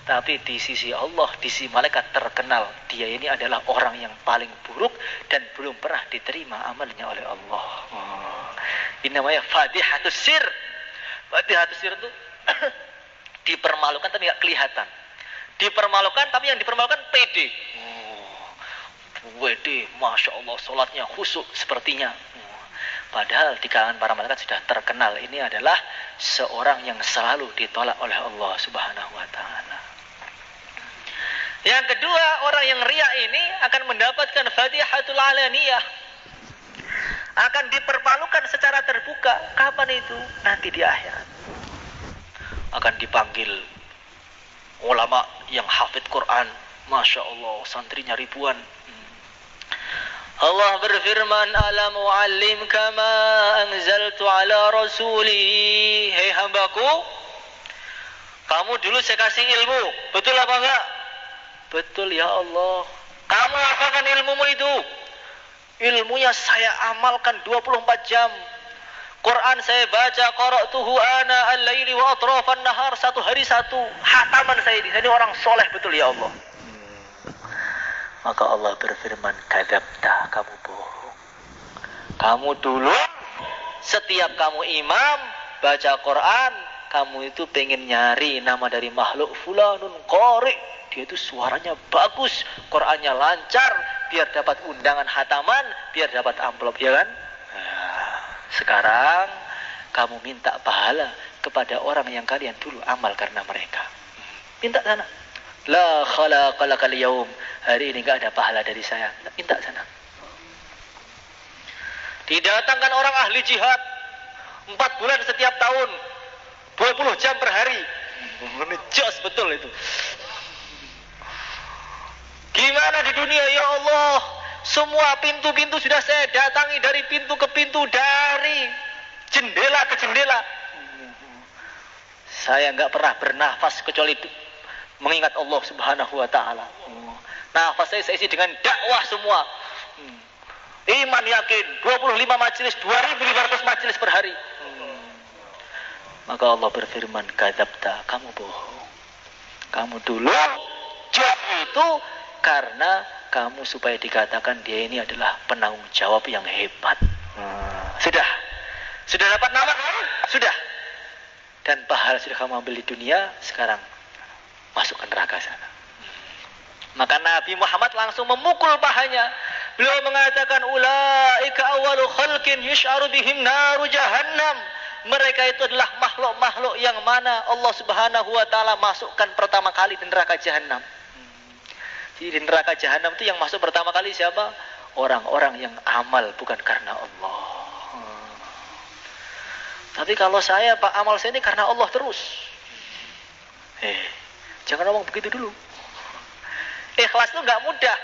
Tapi di sisi Allah, di sisi malaikat terkenal, dia ini adalah orang yang paling buruk dan belum pernah diterima amalnya oleh Allah. Ini namanya fadihatus sir. Fadihatus sir itu dipermalukan tapi nggak kelihatan. Dipermalukan tapi yang dipermalukan pede. Pede, masya Allah, sholatnya khusyuk sepertinya. Padahal di kalangan para malaikat sudah terkenal, ini adalah seorang yang selalu ditolak oleh Allah Subhanahu wa ta'ala. Yang kedua, orang yang riya ini akan mendapatkan fadihatul alaniyah, akan dipermalukan secara terbuka. Kapan itu? Nanti di akhirat. Akan dipanggil ulama yang hafid Quran, masya Allah, santrinya ribuan. Allah berfirman, alam u'allimka ma anzaltu ala rasuli. Hei hambaku, kamu dulu saya kasih ilmu, betul apa enggak? Betul ya Allah. Kamu apakan ilmumu itu? Ilmunya saya amalkan 24 jam. Quran saya baca, qara'tuhu ana al-laili wa atrafan nahar, satu hari satu hataman saya ini. Ini orang soleh betul ya Allah. Maka Allah berfirman, kadzabta, kamu bohong. Kamu dulu setiap kamu imam baca Quran, kamu itu pengen nyari nama dari makhluk fulanun qari. Dia itu suaranya bagus, Qurannya lancar, biar dapat undangan hataman, biar dapat amplop, ya kan? Nah, sekarang kamu minta pahala kepada orang yang kalian dulu amal karena mereka. Minta sana. La khalaqa lakal yaum. Hari ini enggak ada pahala dari saya. Minta sana. Didatangkan orang ahli jihad 4 bulan setiap tahun, 20 jam per hari. Jos betul itu. Gimana di dunia ya Allah? Semua pintu-pintu sudah saya datangi, dari pintu ke pintu, dari jendela ke jendela. Saya enggak pernah bernafas kecuali mengingat Allah Subhanahu wa ta'ala. Nafas saya isi dengan dakwah semua. Iman yakin 25 majelis, 2.500 majelis per hari. Maka Allah berfirman, kadzabta, kamu bohong. Kamu dulu job itu karena kamu supaya dikatakan dia ini adalah penanggung jawab yang hebat. Sudah dapat nama kan? Sudah. Dan pahala sudah kamu ambil di dunia, sekarang masuk ke neraka sana. Maka Nabi Muhammad langsung memukul pahanya. Beliau mengatakan, ulaika awwalu khalqin yush'aru bihim naru jahannam. Mereka itu adalah makhluk-makhluk yang mana Allah Subhanahu wa taala masukkan pertama kali di neraka jahanam. Jadi di neraka jahanam itu yang masuk pertama kali siapa? Orang-orang yang amal bukan karena Allah. Tapi kalau saya, Pak, amal saya ini karena Allah terus. Jangan ngomong begitu dulu. Ikhlas itu nggak mudah.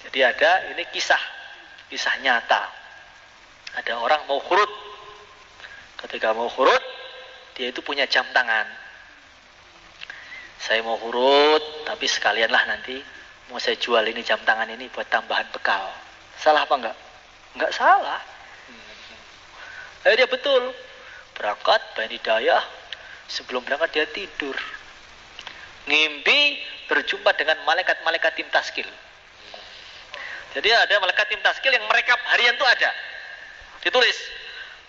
Jadi ada ini kisah nyata. Ada orang mau khurut. Ketika mau khurut, dia itu punya jam tangan. Saya mau khurut, tapi sekalianlah nanti mau saya jual ini jam tangan ini buat tambahan bekal. Salah apa enggak? Enggak salah. Dia betul. Berangkat, Bayan Hidayah. Sebelum berangkat dia tidur. Ngimpi berjumpa dengan malaikat-malaikat tim taskil. Jadi ada malaikat tim taskil yang merekap harian itu ada. Ditulis.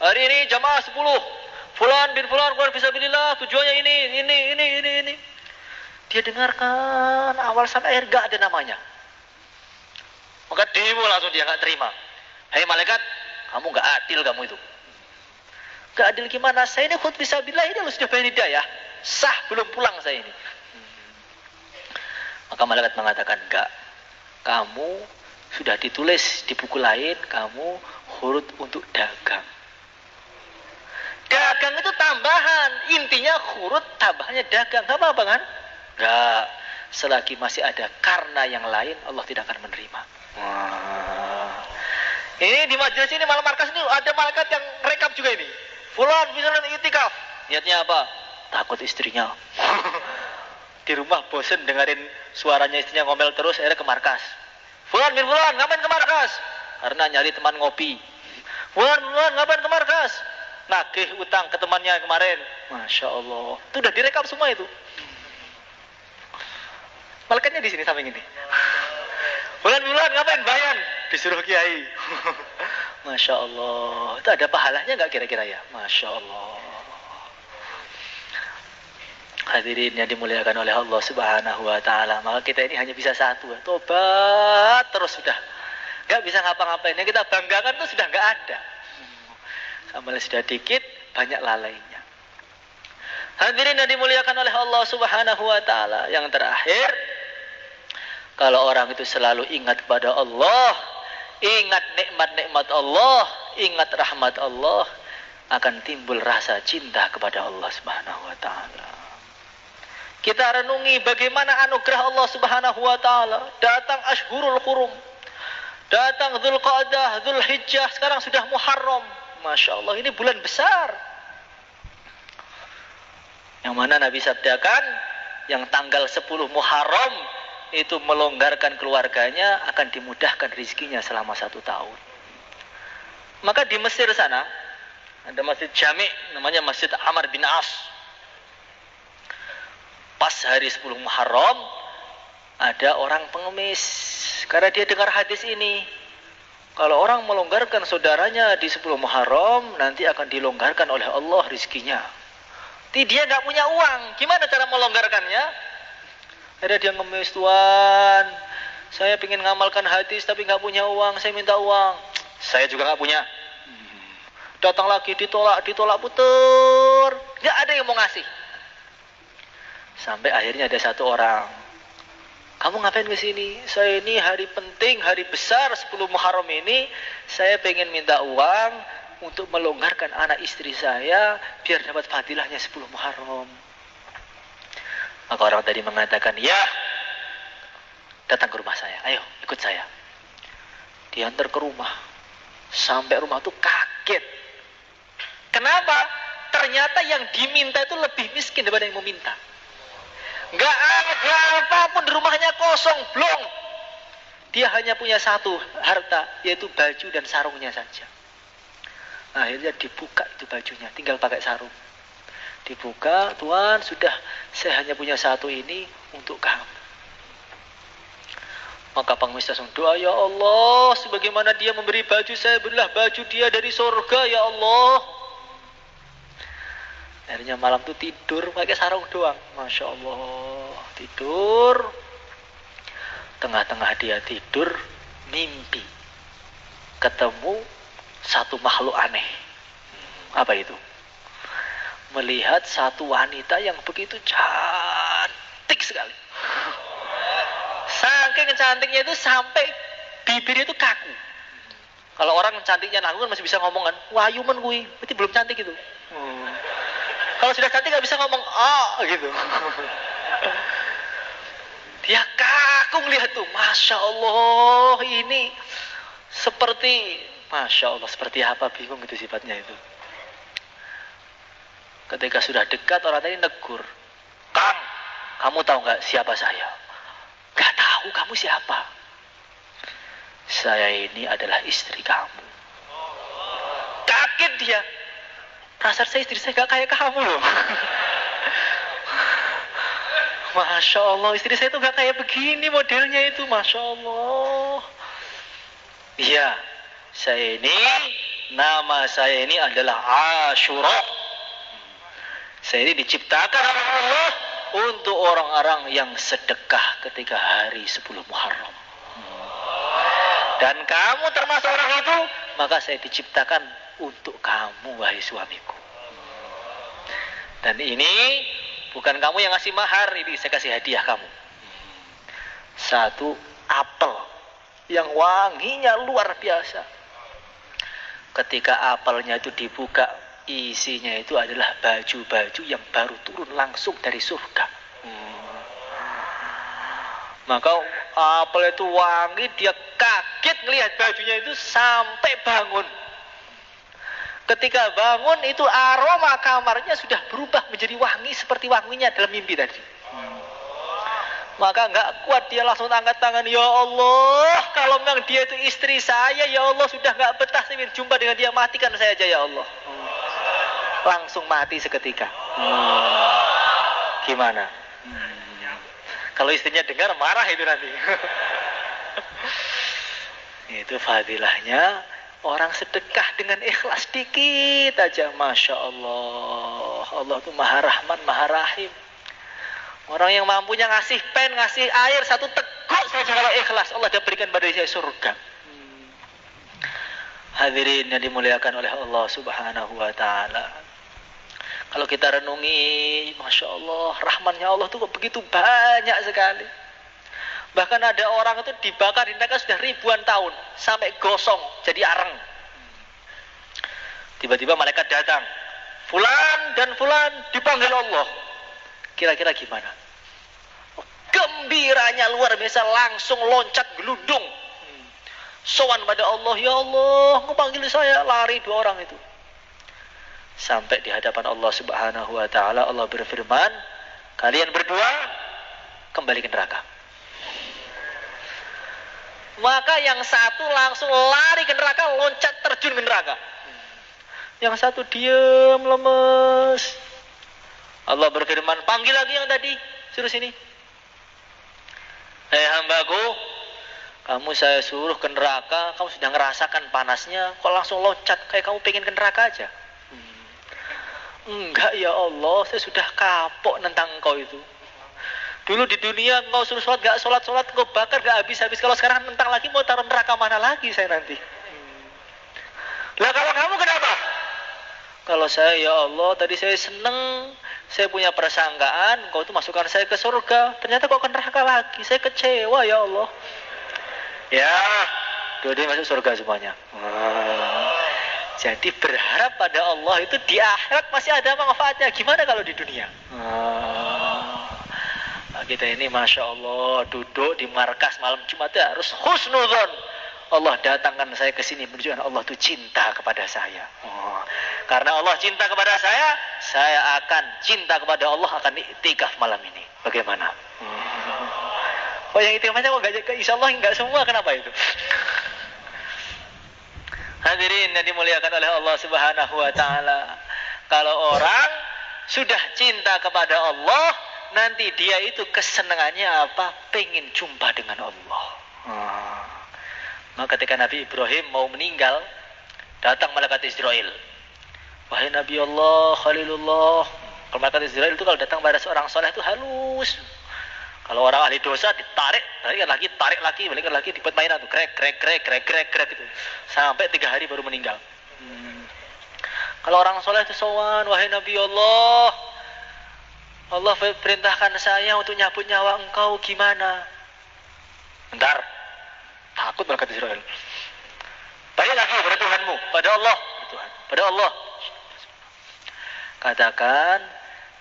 Hari ini jamaah 10. Fulan bin Fulan keluar fisabilillah, tujuannya ini. Dia dengarkan awal sampai akhir enggak ada namanya. Maka demo langsung dia enggak terima. Hei malaikat, kamu enggak adil kamu itu. Enggak adil gimana? Saya ini khut fisabilillah ini sudah Bayan Hidayah. Sah belum pulang saya ini. Maka malaikat mengatakan enggak. Kamu sudah ditulis di buku lain, kamu khurut untuk dagang. Dagang itu tambahan, intinya khurut tambahannya dagang. Enggak apa-apa kan? Enggak. Selagi masih ada karena yang lain, Allah tidak akan menerima. Ini di majelis ini malam markas ini ada malaikat yang rekap juga ini. Fulan misalnya itikaf. Niatnya apa? Takut istrinya. Di rumah bosen dengerin suaranya istrinya ngomel terus, akhirnya ke markas. Fulan bin Fulan, ngapain ke markas? Karena nyari teman ngopi. Fulan bin Fulan, ngapain ke markas? Nagih utang ke temannya kemarin. Masya Allah. Itu udah direkam semua itu. Malaikatnya di sini samping ini. Fulan bin Fulan, ngapain? Bayan. Disuruh kiai. Masya Allah. Itu ada pahalanya nggak kira-kira ya? Masya Allah. Hadirin yang dimuliakan oleh Allah Subhanahu wa taala. Maka kita ini hanya bisa satu, tobat terus sudah. Enggak bisa ngapa-ngapain. Yang kita banggakan itu sudah enggak ada. Amal sudah dikit, banyak lalainya. Hadirin yang dimuliakan oleh Allah Subhanahu wa taala. Yang terakhir, kalau orang itu selalu ingat kepada Allah, ingat nikmat-nikmat Allah, ingat rahmat Allah, akan timbul rasa cinta kepada Allah Subhanahu wa taala. Kita renungi bagaimana anugerah Allah Subhanahu wa taala. Datang Ashhurul Hurum. Datang Dzulqa'dah, Dzulhijjah, sekarang sudah Muharram. Masya Allah, ini bulan besar. Yang mana Nabi sabdakan, yang tanggal 10 Muharram itu melonggarkan keluarganya, akan dimudahkan rezekinya selama 1 tahun. Maka di Mesir sana ada masjid jami' namanya Masjid Amr bin As. Pas hari 10 Muharram ada orang pengemis. Karena dia dengar hadis ini, kalau orang melonggarkan saudaranya di 10 Muharram, nanti akan dilonggarkan oleh Allah rezekinya. Tapi dia nggak punya uang. Gimana cara melonggarkannya? Ada dia ngemis, Tuhan, saya ingin ngamalkan hadis tapi nggak punya uang, saya minta uang. Saya juga nggak punya. Datang lagi, ditolak puter, nggak ada yang mau ngasih. Sampai akhirnya ada satu orang, kamu ngapain ke sini? Saya ini hari penting, hari besar 10 Muharram ini, saya pengen minta uang untuk melonggarkan anak istri saya biar dapat fadilahnya 10 Muharram. Maka orang tadi mengatakan, ya, datang ke rumah saya, ayo ikut saya. Diantar ke rumah, sampai rumah tuh kaget. Kenapa? Ternyata yang diminta itu lebih miskin daripada yang meminta. Nggak ada apapun, di rumahnya kosong, blong. Dia hanya punya satu harta, yaitu baju dan sarungnya saja. Akhirnya dibuka itu bajunya, tinggal pakai sarung. Dibuka, Tuhan sudah, saya hanya punya satu ini untuk kamu. Maka pengemis langsung doa, ya Allah, sebagaimana dia memberi baju saya, berilah baju dia dari surga, ya Allah. Akhirnya malam itu tidur pakai sarung doang. Masya Allah, tidur. Tengah-tengah dia tidur, mimpi ketemu satu makhluk aneh. Apa itu? Melihat satu wanita yang begitu cantik sekali. Saking cantiknya itu sampai bibirnya itu kaku. Kalau orang cantiknya nanggung masih bisa ngomong kan, wahyu men kuwi, berarti belum cantik itu. Kalau sudah cantik nggak bisa ngomong gitu. Dia kaku lihat tuh, masya Allah, ini seperti, masya Allah, seperti apa, bingung itu sifatnya itu. Ketika sudah dekat, orang tadi negur, Kang, kamu tahu nggak siapa saya? Nggak tahu, kamu siapa? Saya ini adalah istri kamu. Kaget dia. Perasaan saya istri saya nggak kayak kamu loh. Masya Allah, istri saya itu nggak kayak begini modelnya itu, masya Allah. Iya, saya ini, nama saya ini adalah Ashura. Saya ini diciptakan oleh Allah untuk orang-orang yang sedekah ketika hari 10 Muharram. Dan kamu termasuk orang itu, maka saya diciptakan untuk kamu, wahai suamiku. Dan ini bukan kamu yang ngasih mahar, ini saya kasih hadiah kamu. Satu apel yang wanginya luar biasa. Ketika apelnya itu dibuka, isinya itu adalah baju-baju yang baru turun langsung dari surga. Maka apel itu wangi, dia kaget melihat bajunya itu sampai bangun. Ketika bangun itu aroma kamarnya sudah berubah menjadi wangi seperti wanginya dalam mimpi tadi. Maka nggak kuat, dia langsung angkat tangan, ya Allah, kalau memang dia itu istri saya, ya Allah, sudah nggak betah saya ingin jumpa dengan dia, matikan saya aja ya Allah. Langsung mati seketika. Gimana? Kalau istrinya dengar marah itu nanti. Itu fadilahnya orang sedekah dengan ikhlas dikit aja, masya Allah. Allah itu maha rahman, maha rahim. Orang yang mampunya ngasih pen, ngasih air satu teguk saja kalau ikhlas, Allah sudah berikan pada saya surga. Hadirin yang dimuliakan oleh Allah Subhanahu wa Ta'ala. Kalau kita renungi, masya Allah, rahmannya Allah itu begitu banyak sekali. Bahkan ada orang itu dibakar di neraka sudah ribuan tahun, sampai gosong, jadi areng. Tiba-tiba malaikat datang, fulan dan fulan dipanggil Allah. Kira-kira gimana? Gembiranya luar biasa, langsung loncat gelundung. Sowan pada Allah, ya Allah, ngepanggil saya, lari dua orang itu. Sampai di hadapan Allah Subhanahu wa Ta'ala, Allah berfirman, kalian berdua kembali ke neraka. Maka yang satu langsung lari ke neraka, loncat terjun ke neraka. Yang satu diam lemes. Allah berfirman, panggil lagi yang tadi, suruh sini. Hei hambaku, kamu saya suruh ke neraka, kamu sudah ngerasakan panasnya, kok langsung loncat kayak kamu pengen ke neraka aja? Enggak ya Allah, saya sudah kapok tentang engkau itu. Dulu di dunia engkau suruh sholat, gak sholat-sholat, engkau bakar gak habis-habis. Kalau sekarang tentang lagi, mau taruh neraka mana lagi saya nanti? Lah kalau kamu kenapa? Kalau saya, ya Allah, tadi saya seneng, saya punya persangkaan, engkau itu masukkan saya ke surga, ternyata kok ke neraka lagi, saya kecewa ya Allah. Ya, dua-duanya masuk surga semuanya. Jadi berharap pada Allah itu di akhirat masih ada manfaatnya. Gimana kalau di dunia? Kita ini masya Allah duduk di markas malam Jumat ya, harus husnudzon. Allah datangkan saya ke sini menunjukkan Allah itu cinta kepada saya. Karena Allah cinta kepada saya akan cinta kepada Allah, akan iktikaf malam ini. Bagaimana? Oh yang itikafnya kok gak, insya Allah enggak semua, kenapa itu? Hadirin yang dimuliakan oleh Allah Subhanahu wa taala. Kalau orang sudah cinta kepada Allah, nanti dia itu kesenangannya apa? Pengen jumpa dengan Allah. Maka ketika Nabi Ibrahim mau meninggal, datang malaikat Israel. Wahai Nabi Allah, Khalilullah. Kalau malaikat Israel itu kalau datang pada seorang soleh itu halus. Kalau orang ahli dosa ditarik, tarik lagi, balikan lagi, dibuat mainan tuh, krek gitu. Sampai 3 hari baru meninggal. Kalau orang soleh itu sowan, wahai Nabi Allah, Allah perintahkan saya untuk nyabut nyawa engkau, gimana? Bentar, takut malaikat Israel. Balik lagi pada Tuhanmu, pada Allah, Tuhan, pada Allah. Katakan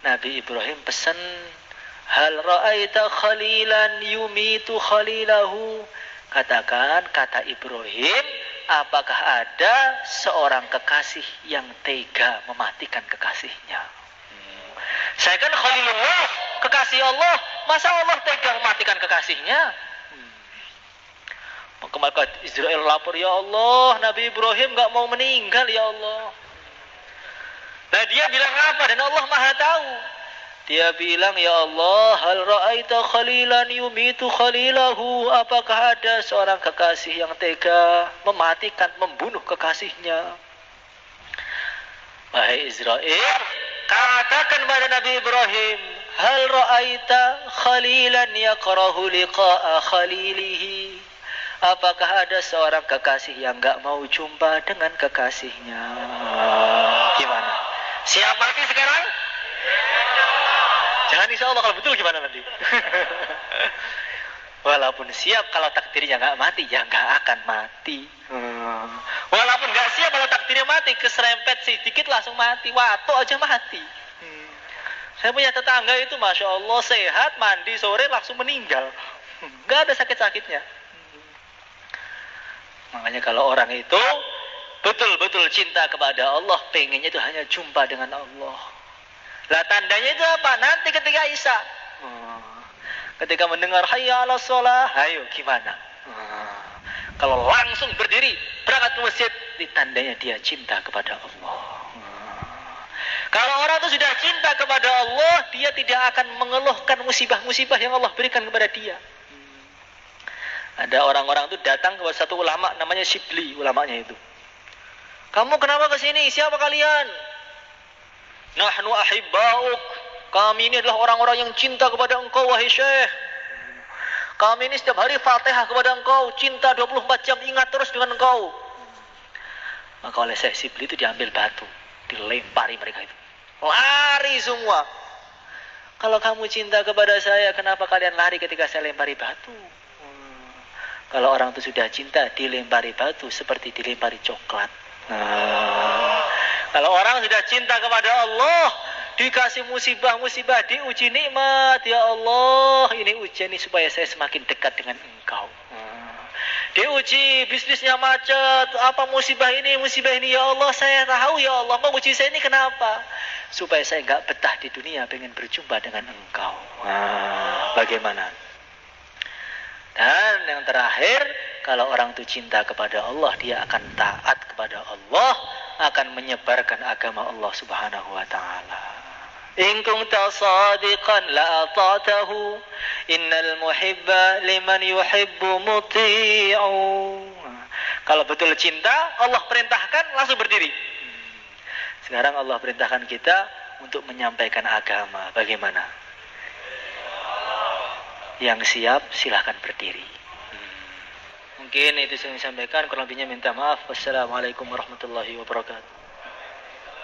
Nabi Ibrahim pesan, hal ra'aita khalilan yumitu khalilahu. Katakan, kata Ibrahim, apakah ada seorang kekasih yang tega mematikan kekasihnya? Saya kan Khalilullah, kekasih Allah, masa Allah tega mematikan kekasihnya? Maka Israel lapor, ya Allah, Nabi Ibrahim gak mau meninggal, ya Allah. Nah dia bilang apa? Dan Allah maha tahu. Dia bilang, ya Allah, hal ra'aita khalilan yumitu khalilahu. Apakah ada seorang kekasih yang tega mematikan, membunuh kekasihnya? Wahai Israel, katakan pada Nabi Ibrahim, hal ra'aita khalilan yakrahu liqa'a khalilihi. Apakah ada seorang kekasih yang gak mau jumpa dengan kekasihnya? Gimana? Siap mati sekarang? Jangan insya Allah, kalau betul gimana nanti? Walaupun siap, kalau takdirnya gak mati, ya gak akan mati. Walaupun gak siap, kalau takdirnya mati, keserempet sedikit langsung mati. Watuk aja mati. Saya punya tetangga itu, Masya Allah, sehat, mandi, sore langsung meninggal. Gak ada sakit-sakitnya. Makanya kalau orang itu betul-betul cinta kepada Allah, pengennya itu hanya jumpa dengan Allah. Lah tandanya itu apa? Nanti ketika Isya, ketika mendengar hayya 'alas shalah, ayo gimana? Kalau langsung berdiri berangkat ke masjid, ditandanya dia cinta kepada Allah. Kalau orang itu sudah cinta kepada Allah, dia tidak akan mengeluhkan musibah-musibah yang Allah berikan kepada dia. Ada orang-orang itu datang kepada satu ulama namanya Shibli, ulamanya itu. Kamu kenapa ke sini? Siapa kalian? Nahnu ahibba'uk. Kami ini adalah orang-orang yang cinta kepada engkau, wahai Syekh. Kami ini setiap hari Fatihah kepada engkau, cinta 24 jam, ingat terus dengan engkau. Maka oleh Syekh Shibli itu diambil batu, dilempari mereka itu. Lari semua. Kalau kamu cinta kepada saya, kenapa kalian lari ketika saya lempari batu? Kalau orang itu sudah cinta, dilempari batu seperti dilempari coklat. Kalau orang sudah cinta kepada Allah, dikasih musibah-musibah, diuji nikmat, ya Allah, ini ujian ini supaya saya semakin dekat dengan engkau. Diuji bisnisnya macet, apa musibah ini, ya Allah, saya tahu ya Allah, mau uji saya ini kenapa? Supaya saya enggak betah di dunia, pengen berjumpa dengan engkau. Bagaimana? Dan yang terakhir, kalau orang itu cinta kepada Allah, dia akan taat kepada Allah, akan menyebarkan agama Allah Subhanahu wa taala. In kunta shadiqan la ata'tahu, innal muhibba liman yuhibbu muti'u. Kalau betul cinta, Allah perintahkan langsung berdiri. Sekarang Allah perintahkan kita untuk menyampaikan agama. Bagaimana? Yang siap silahkan berdiri. Mungkin itu yang saya sampaikan, kurang lebihnya minta maaf. Wassalamualaikum warahmatullahi wabarakatuh.